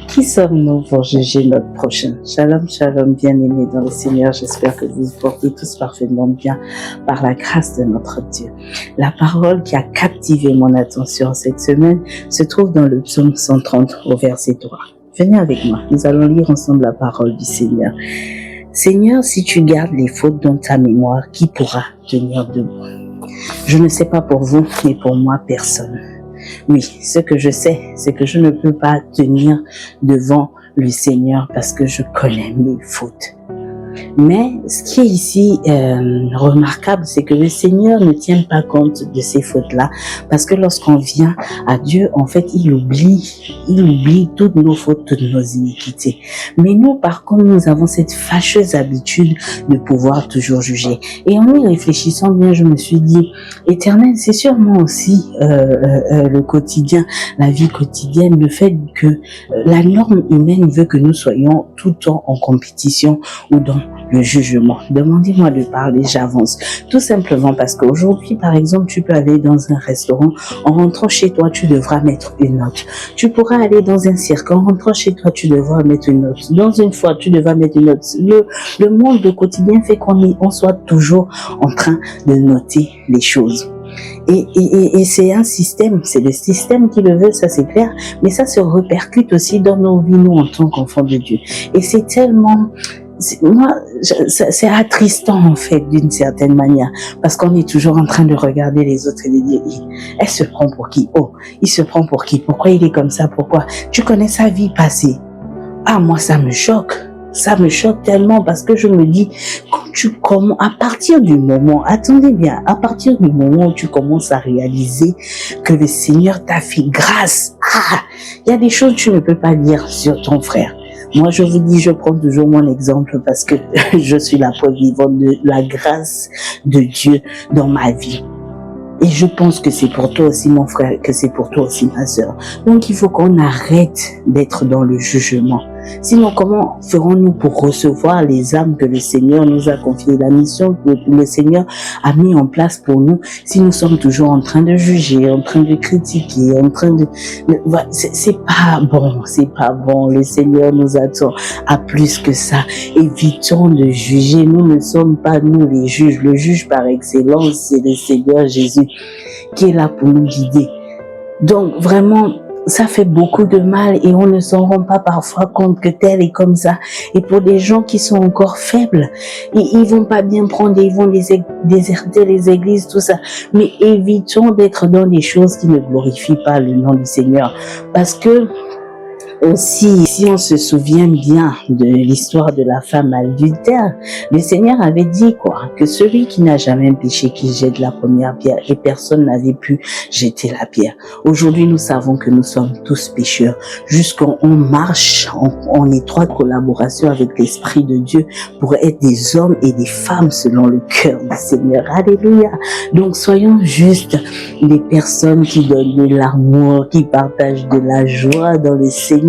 Qui sommes-nous pour juger notre prochain? Shalom, shalom, bien-aimés dans le Seigneur. J'espère que vous vous portez tous parfaitement bien par la grâce de notre Dieu. La parole qui a captivé mon attention cette semaine se trouve dans le psaume 130 au verset 3. Venez avec moi, nous allons lire ensemble la parole du Seigneur. Seigneur, si tu gardes les fautes dans ta mémoire, qui pourra tenir debout? Je ne sais pas pour vous, mais pour moi, personne. Oui, ce que je sais, c'est que je ne peux pas tenir devant le Seigneur parce que je connais mes fautes. Mais ce qui est ici remarquable, c'est que le Seigneur ne tient pas compte de ces fautes-là, parce que lorsqu'on vient à Dieu, en fait, il oublie toutes nos fautes, toutes nos iniquités. Mais nous, par contre, nous avons cette fâcheuse habitude de pouvoir toujours juger. Et en y réfléchissant bien, je me suis dit, Éternel, c'est sûrement aussi le quotidien, la vie quotidienne, le fait que la norme humaine veut que nous soyons tout le temps en compétition ou dans le jugement. Demandez-moi de parler, j'avance. Tout simplement parce qu'aujourd'hui, par exemple, tu peux aller dans un restaurant, en rentrant chez toi, tu devras mettre une note. Tu pourras aller dans un cirque, en rentrant chez toi, tu devras mettre une note. Dans une fois, tu devras mettre une note. Le monde de quotidien fait qu'on soit toujours en train de noter les choses. Et c'est un système, c'est le système qui le veut, ça c'est clair, mais ça se répercute aussi dans nos vies, nous, en tant qu'enfants de Dieu. Et c'est tellement... c'est attristant en fait d'une certaine manière, parce qu'on est toujours en train de regarder les autres et de dire, elle se prend pour qui? Oh, il se prend pour qui? Pourquoi il est comme ça? Pourquoi? Tu connais sa vie passée? Ah, moi ça me choque tellement, parce que je me dis, à partir du moment où tu commences à réaliser que le Seigneur t'a fait grâce, il y a des choses que tu ne peux pas dire sur ton frère. Moi, je vous dis, je prends toujours mon exemple parce que je suis la preuve vivante de la grâce de Dieu dans ma vie. Et je pense que c'est pour toi aussi, mon frère, que c'est pour toi aussi, ma sœur. Donc, il faut qu'on arrête d'être dans le jugement. Sinon, comment ferons-nous pour recevoir les âmes que le Seigneur nous a confiées, la mission que le Seigneur a mis en place pour nous, si nous sommes toujours en train de juger, en train de critiquer, c'est pas bon. Le Seigneur nous attend à plus que ça. Évitons de juger. Nous ne sommes pas, nous, les juges. Le juge par excellence, c'est le Seigneur Jésus qui est là pour nous guider. Donc, vraiment, ça fait beaucoup de mal et on ne s'en rend pas parfois compte que tel est comme ça. Et pour des gens qui sont encore faibles, ils vont pas bien prendre, ils vont déserter les églises, tout ça. Mais évitons d'être dans des choses qui ne glorifient pas le nom du Seigneur. Parce que aussi, si on se souvient bien de l'histoire de la femme adultère, le Seigneur avait dit que celui qui n'a jamais péché, qu'il jette la première pierre, et personne n'avait pu jeter la pierre. Aujourd'hui, nous savons que nous sommes tous pécheurs, jusqu'on marche en étroite collaboration avec l'Esprit de Dieu pour être des hommes et des femmes selon le cœur du Seigneur. Alléluia. Donc, soyons juste des personnes qui donnent de l'amour, qui partagent de la joie dans le Seigneur,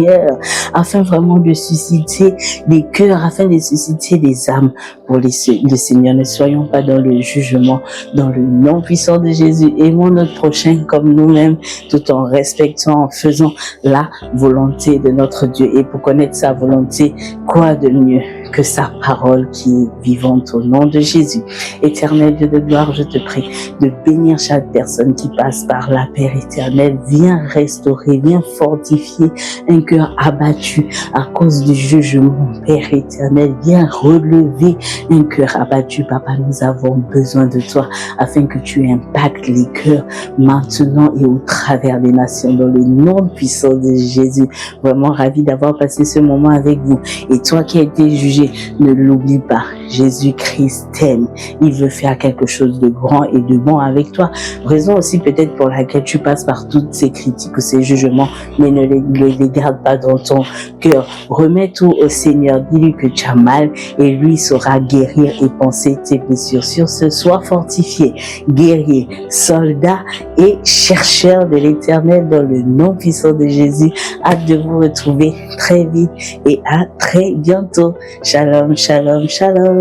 afin vraiment de susciter des cœurs, afin de susciter des âmes pour le Seigneur. Ne soyons pas dans le jugement, dans le nom puissant de Jésus. Aimons notre prochain comme nous-mêmes, tout en respectant, en faisant la volonté de notre Dieu. Et pour connaître sa volonté, quoi de mieux que sa parole qui est vivante au nom de Jésus. Éternel Dieu de gloire, je te prie de bénir chaque personne qui passe par là, Père éternel. Viens restaurer, viens fortifier un cœur abattu à cause du jugement, Père éternel. Viens relever un cœur abattu, Papa. Nous avons besoin de toi afin que tu impactes les cœurs maintenant et au travers des nations, dans le nom puissant de Jésus. Vraiment ravi d'avoir passé ce moment avec vous. Et toi qui as été jugé, ne l'oublie pas. Jésus-Christ t'aime. Il veut faire quelque chose de grand et de bon avec toi. Raison aussi peut-être pour laquelle tu passes par toutes ces critiques ou ces jugements, mais ne les garde pas dans ton cœur. Remets tout au Seigneur. Dis-lui que tu as mal et lui saura guérir et penser tes blessures. Sur ce, sois fortifié, guerrier, soldat et chercheur de l'Éternel dans le nom puissant de Jésus. Hâte de vous retrouver très vite et à très bientôt. Shalom, shalom, shalom.